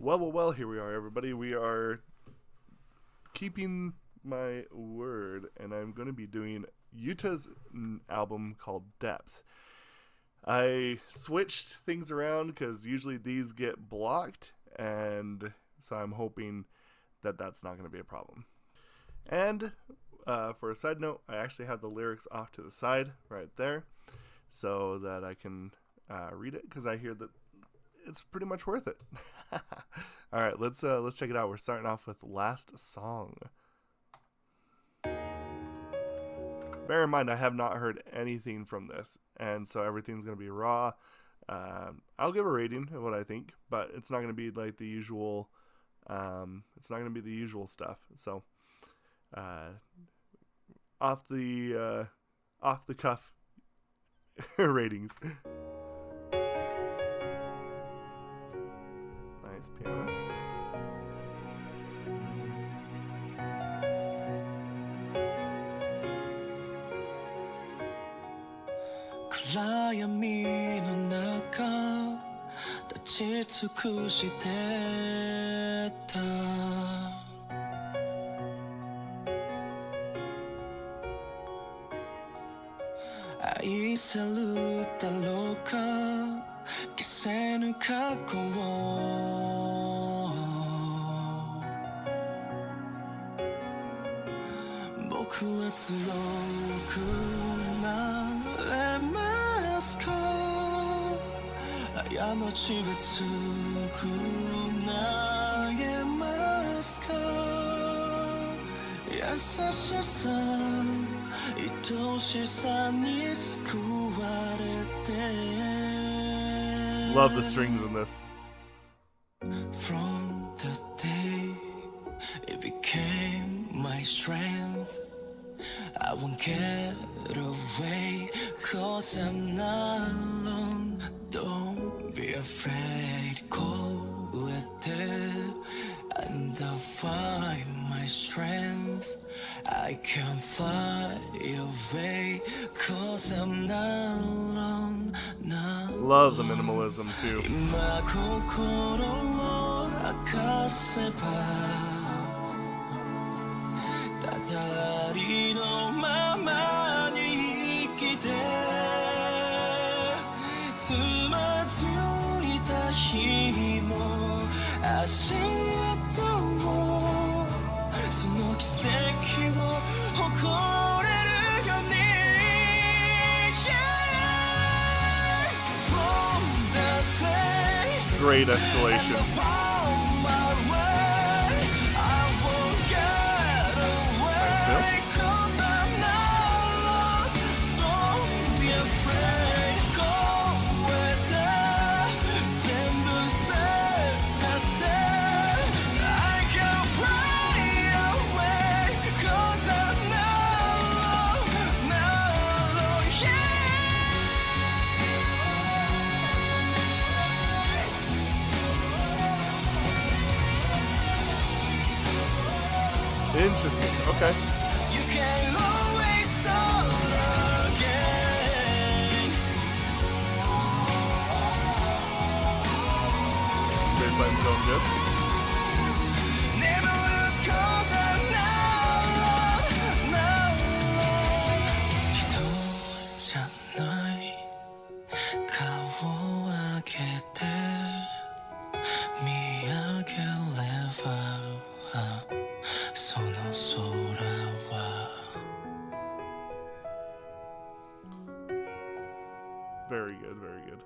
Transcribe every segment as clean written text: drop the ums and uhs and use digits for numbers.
Well, here we are, everybody. We are keeping my word, and I'm going to be doing Yuta's album called Depth. I switched things around because usually these get blocked, and so I'm hoping that that's not going to be a problem. And for a side note, I actually have the lyrics off to the side right there so that I can read it because I hear that it's pretty much worth it. All right, let's check it out. We're starting off with Last Song. Bear in mind, I have not heard anything from this, and so everything's going to be raw. I'll give a rating of what I think, but it's not going to be like the usual. It's not going to be the usual stuff. So, off the cuff ratings. Nice piano.暗闇の中立ち尽くしてた愛せるだろうか消せぬ過去を僕は強くなれますか過ちは償えますか優しさ愛しさに救われて Love the strings in this. From the day it became my strength I won't get away cause I'm not alone Don't be afraid 超えて And I'll find my strength I can fly away cause I'm not alone Love the minimalism too. 今心を明かせばただありのままに生きてつまずいた日も足跡をその奇跡を誇れるように From that day Great escalation. Interesting. Okay. You can always start again. Baseline's going good. Never lose cause I'm not alone. 人じゃない顔を上げて見上げればその空は Very good, very good.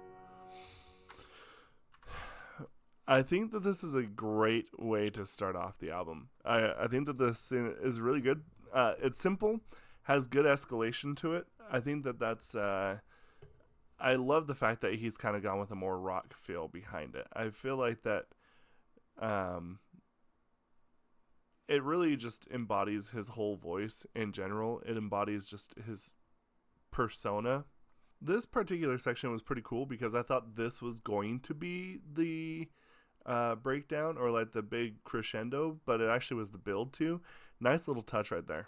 I think that this is a great way to start off the album. I think that this is really good. It's simple, has good escalation to it. I think that that's... I love the fact that he's kind of gone with a more rock feel behind it. I feel like that... it really just embodies his whole voice in general. It embodies just his persona. This particular section was pretty cool because I thought this was going to be the breakdown or like the big crescendo, but it actually was the build too. Nice little touch right there.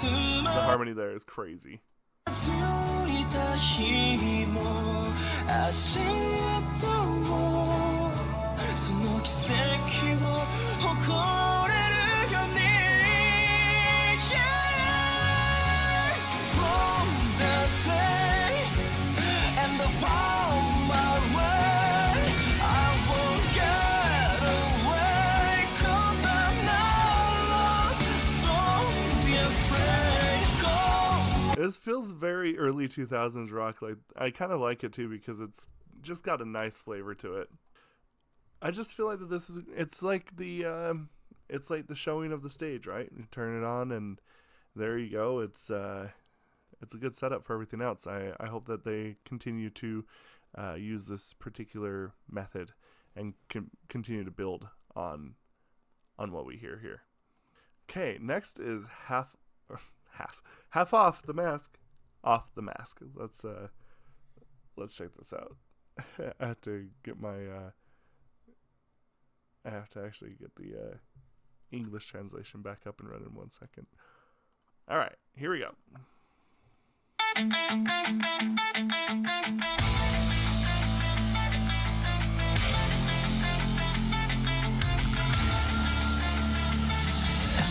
The harmony there is crazy. ついた日も足跡をその奇跡を誇れるように Yeah From that day and the fall my way I will get away cause I'm not alone Don't be afraid Go This feels very early 2000s rock. Like, I kind of like it too because it's just got a nice flavor to it. I just feel like that this is it's like the showing of the stage, right? You turn it on and there you go. It's a good setup for everything else. I hope that they continue to use this particular method and continue to build on what we hear here. Okay, next is half off the mask. Off the mask. Let's check this out. I have to get my I have to actually get the English translation back up and running 1 second. All right, here we go.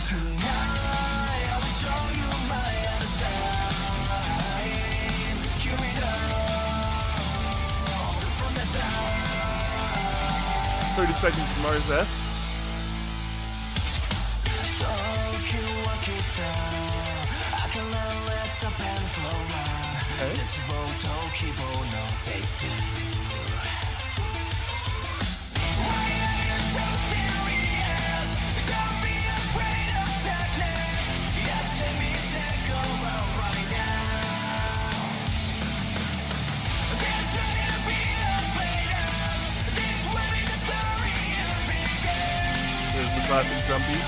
Tonight I will show you my other side. Here we go from the dark. 30 seconds to Mars-esque. 時は来た開けられたペントラ絶望と希望のテイスト Why are you so serious? Don't be afraid of darkness. Let me take over right now. There's nothing to be afraid of. This will be the story you begin. There's the classic drum beat.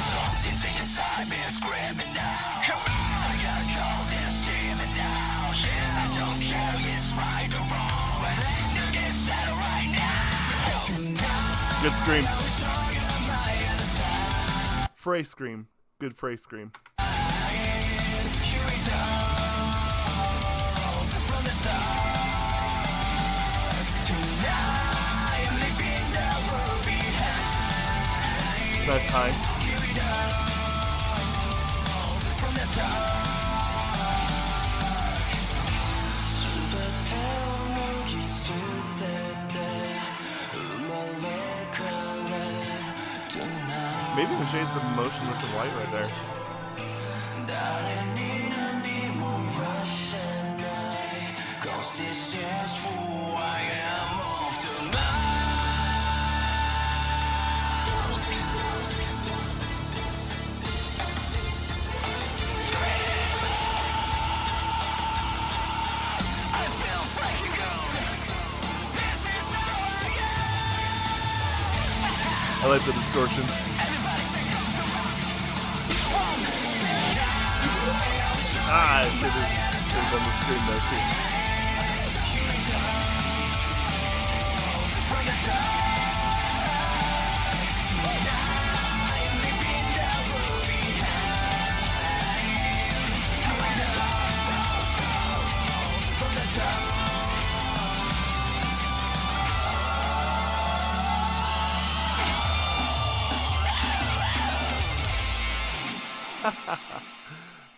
Something's inside me screaming now. I gotta call this demon now. Yeah, I don't care it's right or wrong. But I know it's settled right now. Tonight, Good scream. I'll show you my other side. Frey scream. Good Frey scream. Here we go from the dark. Tonight, I'm leaving the world behind. Nice high. Here we go from the dark. 全てを脱ぎ捨てて生まれ変われ Tonight Maybe the shades of motionless and white right there. 誰に何も言わせない Cause this is who I am of tonight Scream I feel freaking good This is how I am I like the distortion. Everybody take off the rocks 1, 2, Ah, I should have done the scream there too. Here we go from the dark. Tonight, I'm leaving the world behind. Here we go from the dark.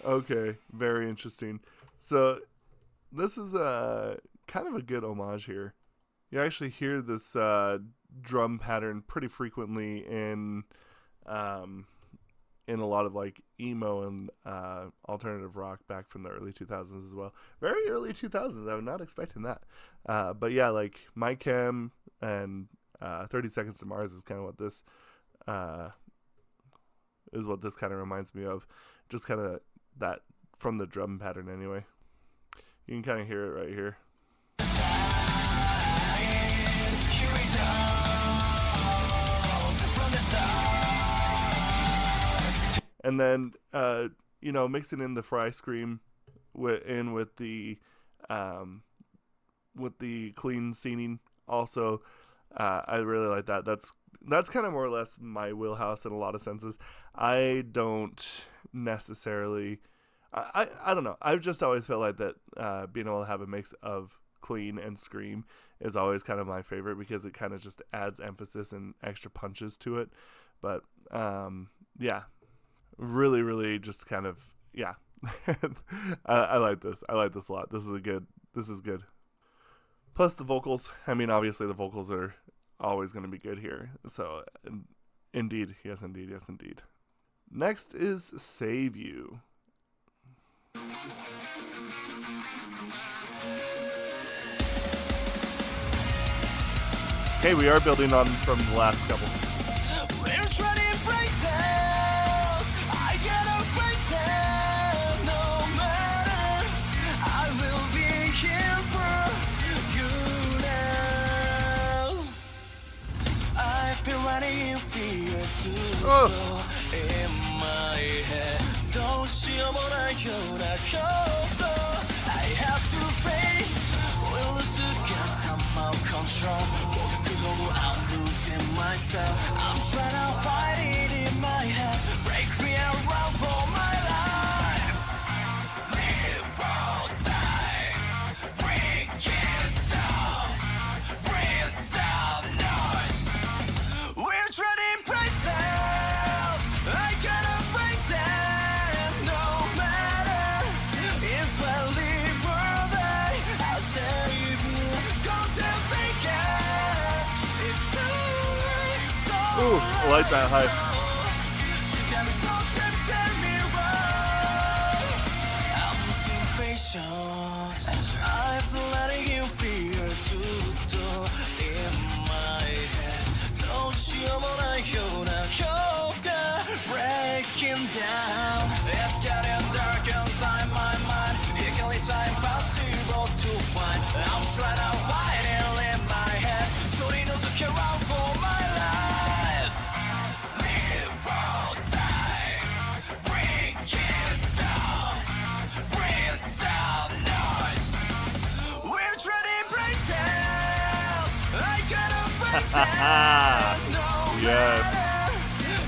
Okay, very interesting. So this is kind of a good homage here. You actually hear this drum pattern pretty frequently in a lot of like emo and alternative rock back from the early 2000s as well. Very early 2000s. I was not expecting that. But yeah, like My Chem and 30 Seconds to Mars is kind of what this kind of reminds me of. Just kind of that from the drum pattern anyway. You can kind of hear it right here. Here we go from the dark. And then mixing in the fry scream with the clean scening also I really like that. That's kind of more or less my wheelhouse in a lot of senses. I don't necessarily. I don't know. I've just always felt like that being able to have a mix of clean and scream is always kind of my favorite because it kind of just adds emphasis and extra punches to it. But yeah, really, really just kind of, yeah. I like this. I like this a lot. This is good. Plus the vocals. I mean, obviously the vocals are always going to be good here. So indeed. Yes, indeed. Yes, indeed. Next is Save You. Okay, we are building on from the last couple. We're trading places. I gotta face it. No matter, I will be here for you now. I've been running in fear too in my head. どうしようもないような恐怖と I have to face will lose get my control. I'm losing myself. I'm trying to fight it in my head. Break free and run for my life. Live or die. Bring it down. Bring down noise. We're trading places. I gotta face it. No matter if I live or die, I'll save you. Don't take it. Ooh, I like that high. I'm losing patience. I've letting you fear too in my head. Don't you wanna hear the kyoka breaking down? It's getting dark inside my mind. It can leave impossible to find. I'm trying to fight it in my head. So it doesn't care out for my life. Live or die. Bring it down. Bring down noise. We're trading places. I gotta face it. No Yes. matter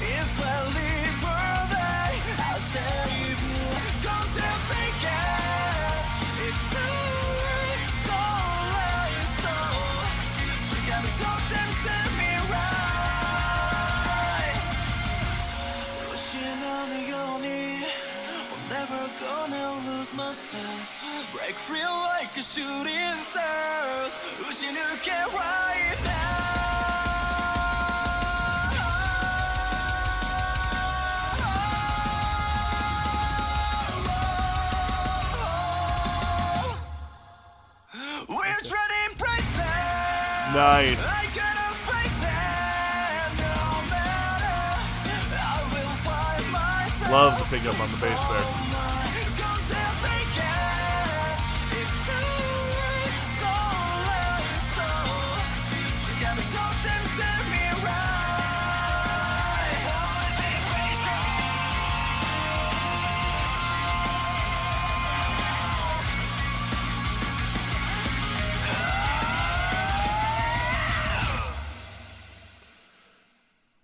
if I live or die, I'll save you. Don't take it. It's so you got me talk them, set me right. 失わぬように I'm never gonna lose myself. Break free like a shooting stars. 打ち抜け right now. We're trading places. Nice. I gotta face it. No matter, I will find myself. Love the pickup on the bass there. Don't take it. It's so you got me talk them, set me right.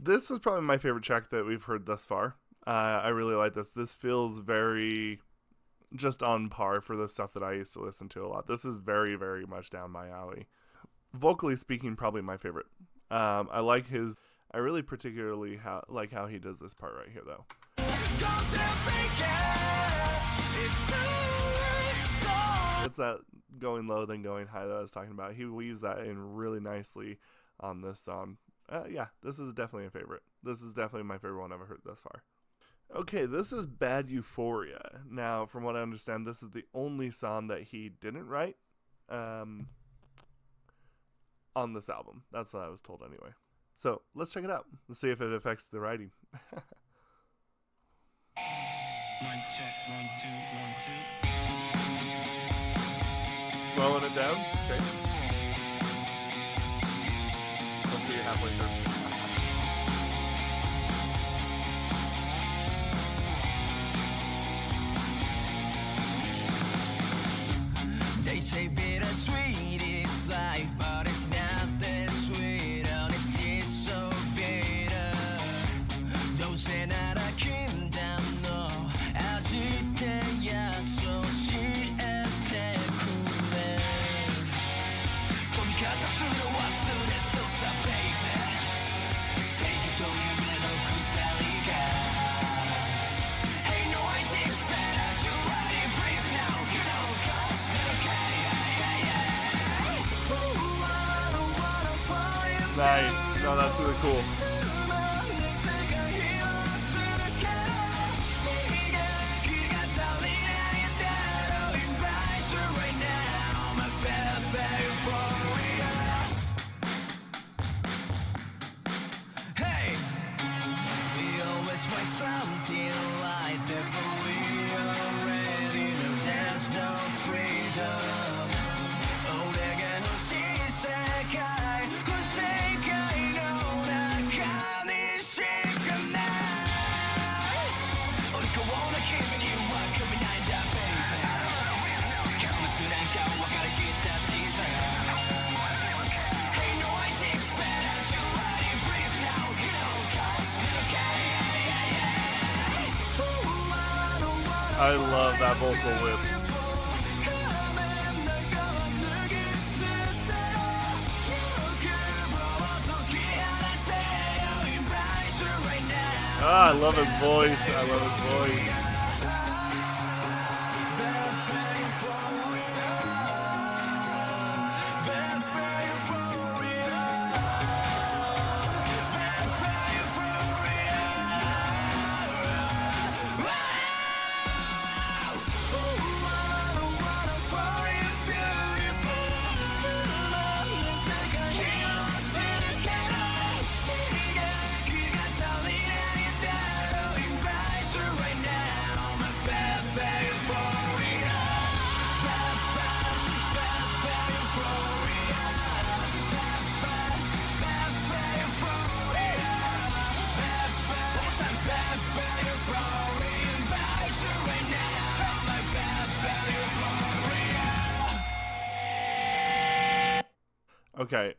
This is probably my favorite track that we've heard thus far. I really like this. This feels very just on par for the stuff that I used to listen to a lot. This is very, very much down my alley. Vocally speaking, probably my favorite. I like his. I really particularly like how he does this part right here, though. It's that going low then going high that I was talking about. He weaves that in really nicely on this song. Yeah, this is definitely a favorite. This is definitely my favorite one I've ever heard thus far. Okay, this is Bad Euphoria. Now, from what I understand, this is the only song that he didn't write on this album. That's what I was told anyway. So, let's check it out. Let's see if it affects the writing. Mic check, 1, 2, 1, 2. Slowing it down. Okay. Let's get you halfway through. They say bittersweet is life, but it's not that sweet. Nice. No, that's really cool. Hey, we always find something like that, but we already know there's no freedom. Oh, 내게 혹시世界, 그 세계로 나가니 시간 날. 우리 원한 기분이와 coming out that baby. 가슴을 투난 가와 가리기 다 desire. Hey, no, I think it's better to ride in breeze now. You know, 'cause we're okay. I love that vocal whip. I love his voice. I love his voice. Okay.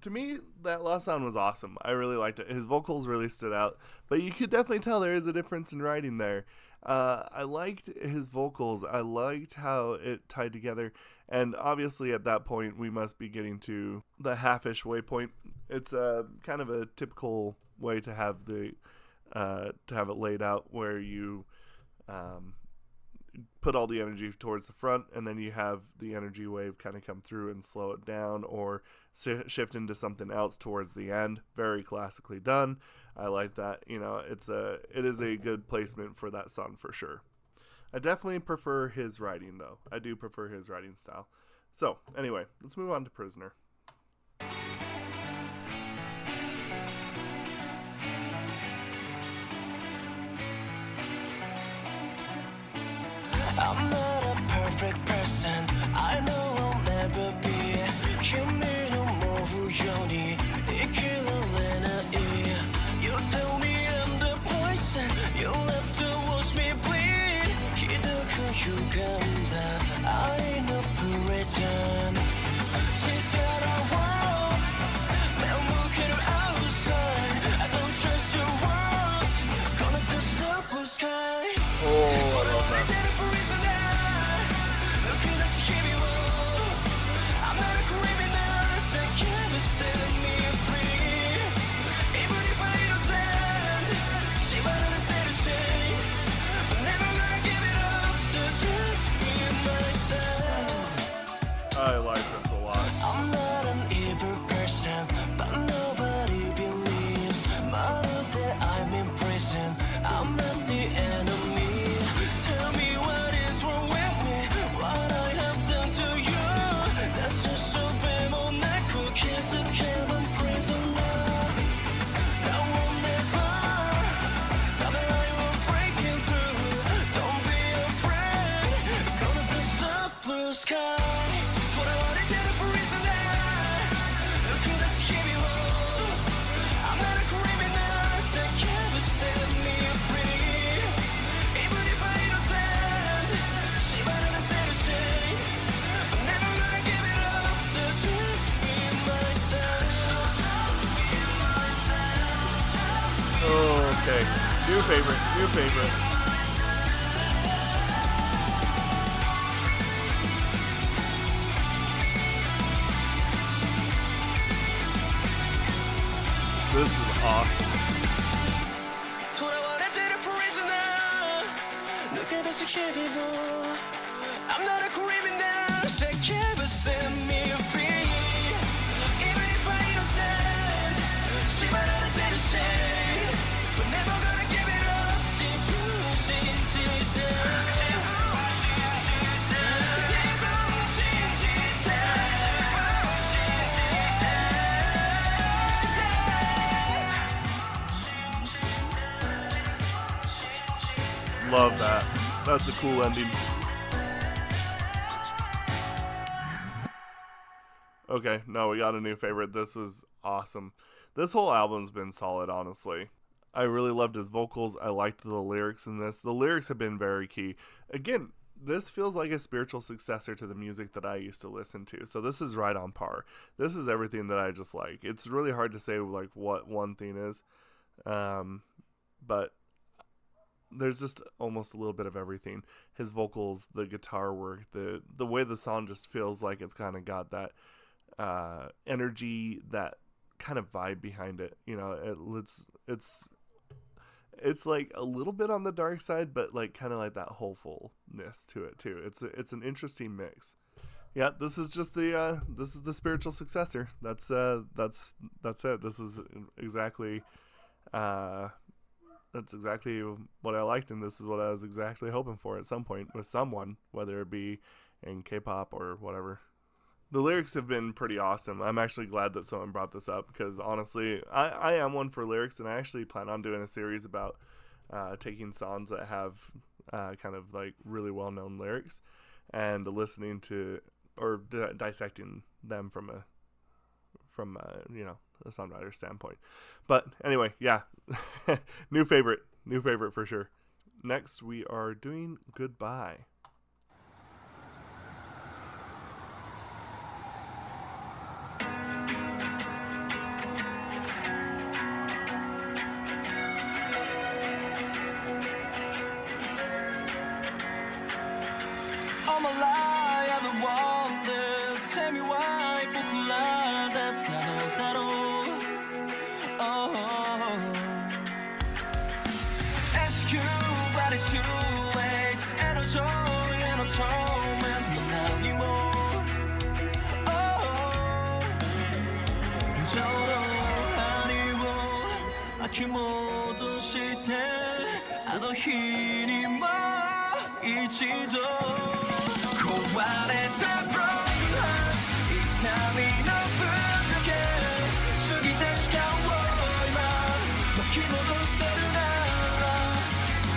To me, that last sound was awesome. I really liked it. His vocals really stood out, but you could definitely tell there is a difference in writing there. I liked his vocals. I liked how it tied together. And obviously, at that point, we must be getting to the half-ish waypoint. It's kind of a typical way to have it laid out, where you put all the energy towards the front, and then you have the energy wave kind of come through and slow it down, or shift into something else towards the end. Very classically done. I like that. You know, it is a good placement for that song for sure. I definitely prefer his writing, though. I do prefer his writing style. So anyway, let's move on to Prisoner. I'm not a perfect person. I know I'll never be. 힘내는 모후연이 이길래나 이. You tell me I'm the poison. You have to watch me bleed. 기득한 유감다. I know prison. She's out of world. 매우 무게를 outside. I don't trust your words. Gonna touch the blue sky. Oh, I love that. I like this a lot. I'm not an evil person, but nobody believes. That I'm in prison, I'm not the enemy. Tell me what is wrong with me, what I have done to you. That's just so bad, not cool. Kiss a cabin prisoner. I will never. Tell me I will breaking through. Don't be afraid. Gonna touch the blue sky. Okay, new favorite. This is awesome. I'm not a criminal, so never set me free. Even if I innocent. Love that. That's a cool ending. Okay, no, we got a new favorite. This was awesome. This whole album's been solid, honestly. I really loved his vocals. I liked the lyrics in this. The lyrics have been very key. Again, this feels like a spiritual successor to the music that I used to listen to. So this is right on par. This is everything that I just like. It's really hard to say like what one thing is. But there's just almost a little bit of everything. His vocals, the guitar work, the way the song just feels like it's kind of got that energy, that kind of vibe behind it. You know, it's like a little bit on the dark side, but like kind of like that hopefulness to it too. It's an interesting mix. Yeah, this is just the spiritual successor. That's it. This is exactly that's exactly what I liked, and this is what I was exactly hoping for at some point with someone, whether it be in K-pop or whatever. The lyrics have been pretty awesome. I'm actually glad that someone brought this up because honestly, I am one for lyrics, and I actually plan on doing a series about taking songs that have kind of like really well-known lyrics and listening to or dissecting them from a songwriter standpoint. But anyway, yeah, new favorite for sure. Next, we are doing Goodbye. All my life I've been wondering, tell me why 僕らだったのだろう Oh Ask you but it's too late 絵の joy 絵の torment も何も Oh 無情の針を巻き戻してあの日にも一度壊れた broken heart 痛みの分だけ過ぎた時間を今巻き戻せるなら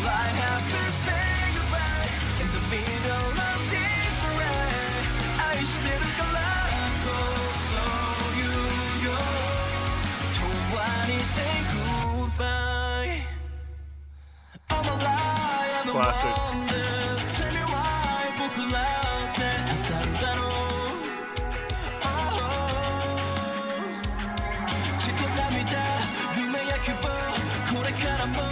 I have to say goodbye in the middle of this rain 愛してるからこそ言うよ永遠に say goodbye All my life I've been Classic. wondering tell me why 僕らってあったんだろう 血と涙夢や希望これからも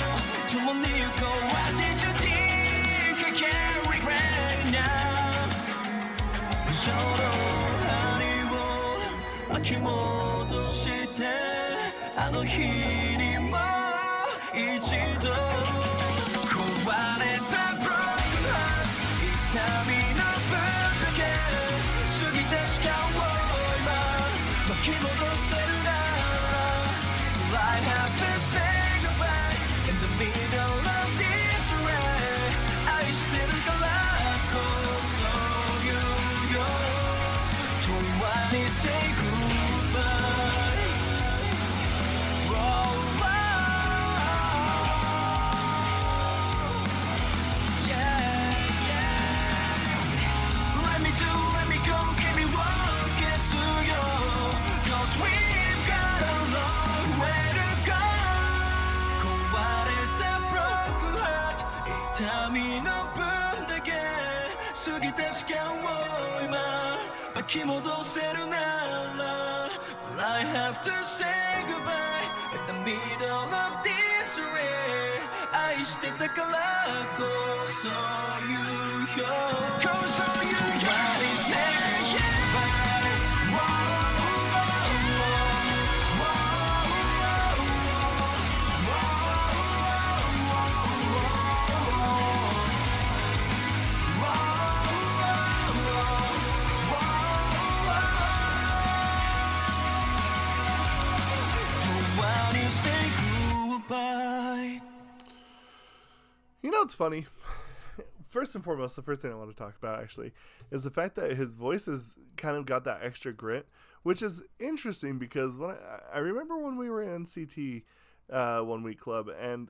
共に行こう What did you think I can't regret now 無情の針を巻き戻してあの日にも一度壊れた broken heart 痛みの分だけ過ぎた時間を今巻き戻せるなら I have to say goodbye in the middle of this rain 愛してるからこそ言うよ永遠に say goodbye痛みの分だけ過ぎた時間を今巻き戻せるなら I have to say goodbye in the middle of this rain 愛してたからこそ言うよこそ言うよ I say goodbye You know what's funny? First and foremost, the first thing I want to talk about actually is the fact that his voice has kind of got that extra grit, which is interesting because when I remember when we were in NCT 1 Week Club, and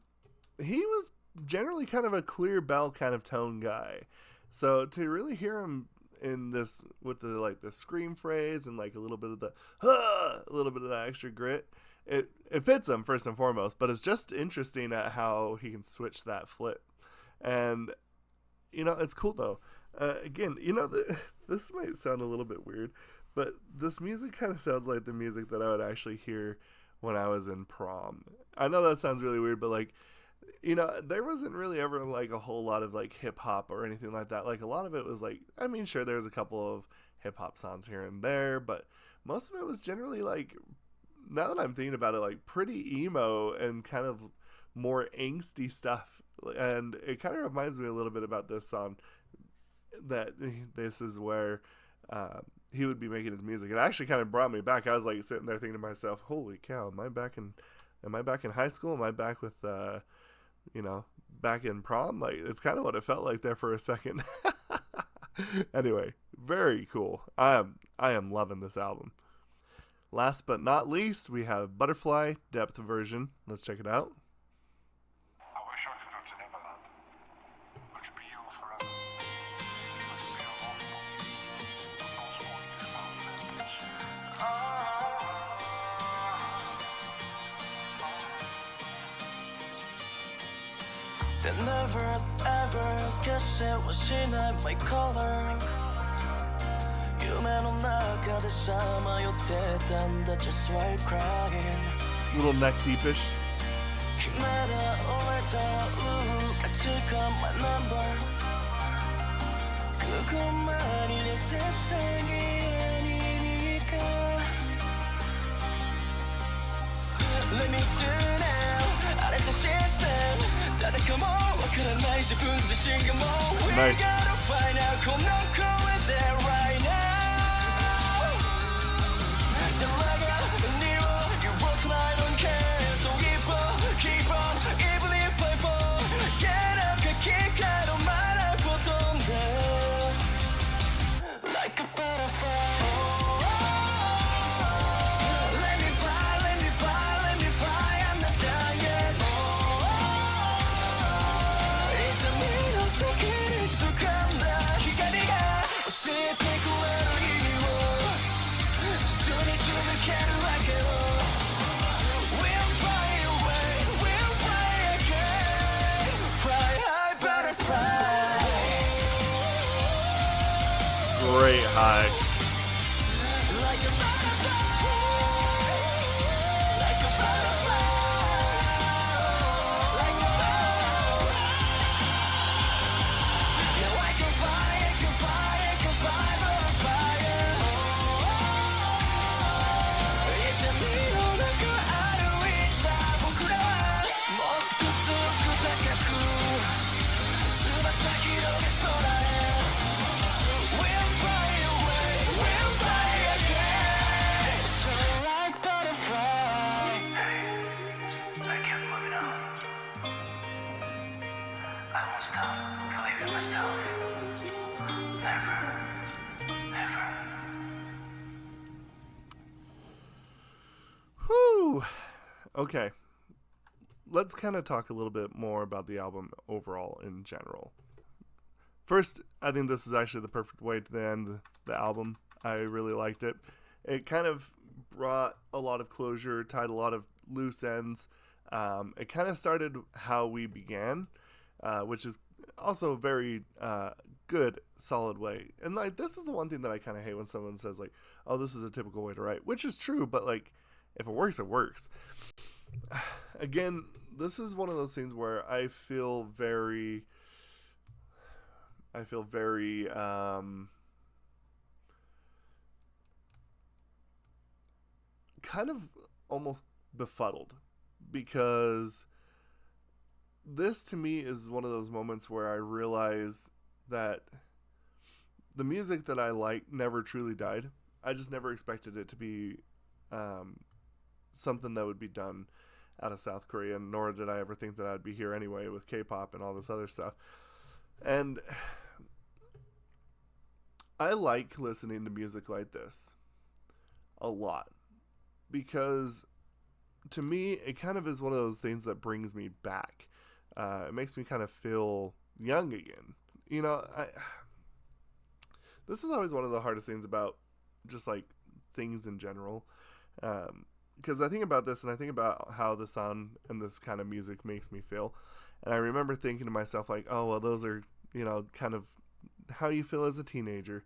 he was generally kind of a clear bell kind of tone guy. So to really hear him in this with the like the scream phrase and like a little bit of the a little bit of that extra grit, it fits him first and foremost. But it's just interesting at how he can switch that flip, and it's cool though. Again, this might sound a little bit weird, but this music kind of sounds like the music that I would actually hear when I was in prom. I know that sounds really weird, but like, there wasn't really ever like a whole lot of like hip hop or anything like that. Like a lot of it was like, I mean, sure, there was a couple of hip hop songs here and there, but most of it was generally like, now that I'm thinking about it, like pretty emo and kind of more angsty stuff. And it kind of reminds me a little bit about this song, that this is where he would be making his music. It actually kind of brought me back. I was like sitting there thinking to myself, holy cow, am I back in high school? Am I back with back in prom? Like, it's kind of what it felt like there for a second. Anyway, very cool. I am loving this album. Last but not least, we have Butterfly Depth version. Let's check it out. I wish I could go to Neverland. I could be yours forever. I could be alone. But those were They never ever guess it was not my color 夢の中でさまよってたんだ Just while crying Little neck deepish. 決められたルーがつか my number ここまででささぎにか Let me do now 荒れたシステム誰かもわからない自分自身がもう We Nice. gotta find out この声で right now 誰が何を言おうと I don't care So keep on even if I fall Get up 書き換えろ my life を飛んで Like a butterfly Let me fly, let me fly, let me fly I'm not done yet いつ見の先に掴んだ光が教えてくれる意味を進み続けるわけよ We'll fly away, we'll fly again Fly high, butterfly Great high. Like a butterfly Like a butterfly Like a butterfly Yeah, I can fly, I can fly, I can fly butterfly Yeah いつ海の中歩いた僕らはもっと強く高く翼広げ空へ We'll fly away, we'll fly again So like butterfly I can't live it out. I won't stop believing in myself. Never, never. Whew. Okay. Let's kind of talk a little bit more about the album overall in general. First, I think this is actually the perfect way to end the album. I really liked it. It kind of brought a lot of closure, tied a lot of loose ends. It kind of started how we began, which is also a very good, solid way. And like, this is the one thing that I kind of hate when someone says like, "Oh, this is a typical way to write," which is true. But like, if it works, it works. Again, this is one of those things where I feel very kind of almost befuddled, because this to me is one of those moments where I realize that the music that I like never truly died. I just never expected it to be something that would be done out of South Korea, nor did I ever think that I'd be here anyway with K-pop and all this other stuff. And I like listening to music like this a lot, because to me it kind of is one of those things that brings me back. It makes me kind of feel young again. You know, this is always one of the hardest things about just like things in general. Because I think about this and I think about how the song and this kind of music makes me feel. And I remember thinking to myself, like, oh, well, those are, you know, kind of how you feel as a teenager.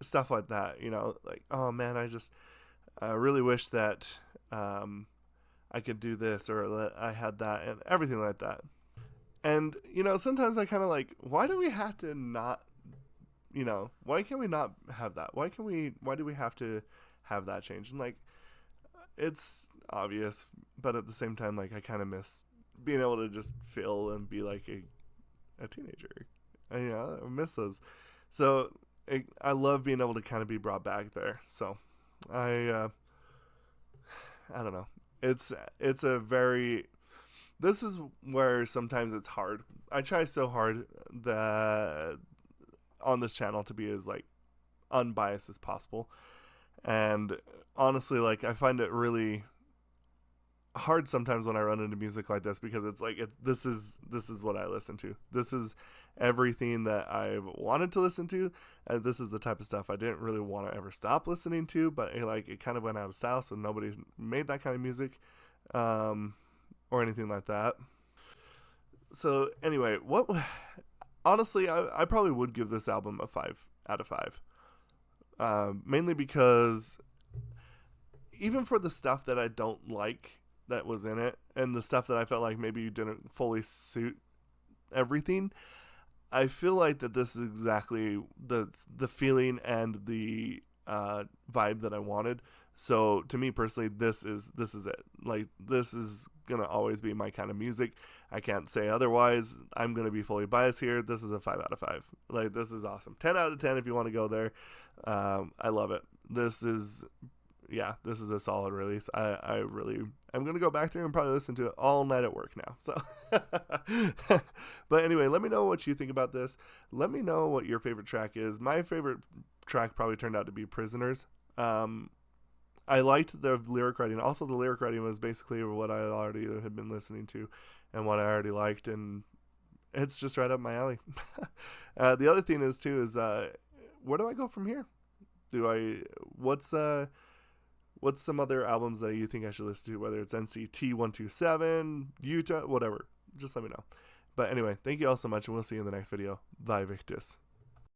Stuff like that, you know, like, oh man, I really wish that I could do this or that I had that and everything like that. And, you know, sometimes I kind of like, why do we have to not, you know, why can't we not have that? Why do we have to have that change? And like, it's obvious, but at the same time, like, I kind of miss being able to just feel and be like a teenager. And, you know, I miss those. So I love being able to kind of be brought back there. So I don't know. It's a very, this is where sometimes it's hard. I try so hard that on this channel to be as like unbiased as possible. And honestly, like, I find it really hard sometimes when I run into music like this, because it's like, this is what I listen to. This is everything that I've wanted to listen to, and this is the type of stuff I didn't really want to ever stop listening to, but it kind of went out of style, so nobody's made that kind of music or anything like that. So anyway, honestly, I probably would give this album a 5 out of 5, mainly because even for the stuff that I don't like that was in it, and the stuff that I felt like maybe didn't fully suit everything, I feel like that this is exactly the feeling and the vibe that I wanted. So to me personally, this is it. Like, this is gonna always be my kind of music. I can't say otherwise. I'm gonna be fully biased here. This is a 5 out of 5. Like, this is awesome. 10 out of 10 if you want to go there. I love it. This is a solid release. I'm going to go back there and probably listen to it all night at work now. So, but anyway, let me know what you think about this. Let me know what your favorite track is. My favorite track probably turned out to be Prisoners. I liked the lyric writing. Also, the lyric writing was basically what I already had been listening to and what I already liked. And it's just right up my alley. The other thing is where do I go from here? What's some other albums that you think I should listen to, whether it's NCT 127, Yuta, whatever. Just let me know. But anyway, thank you all so much, and we'll see you in the next video. Bye, Victus.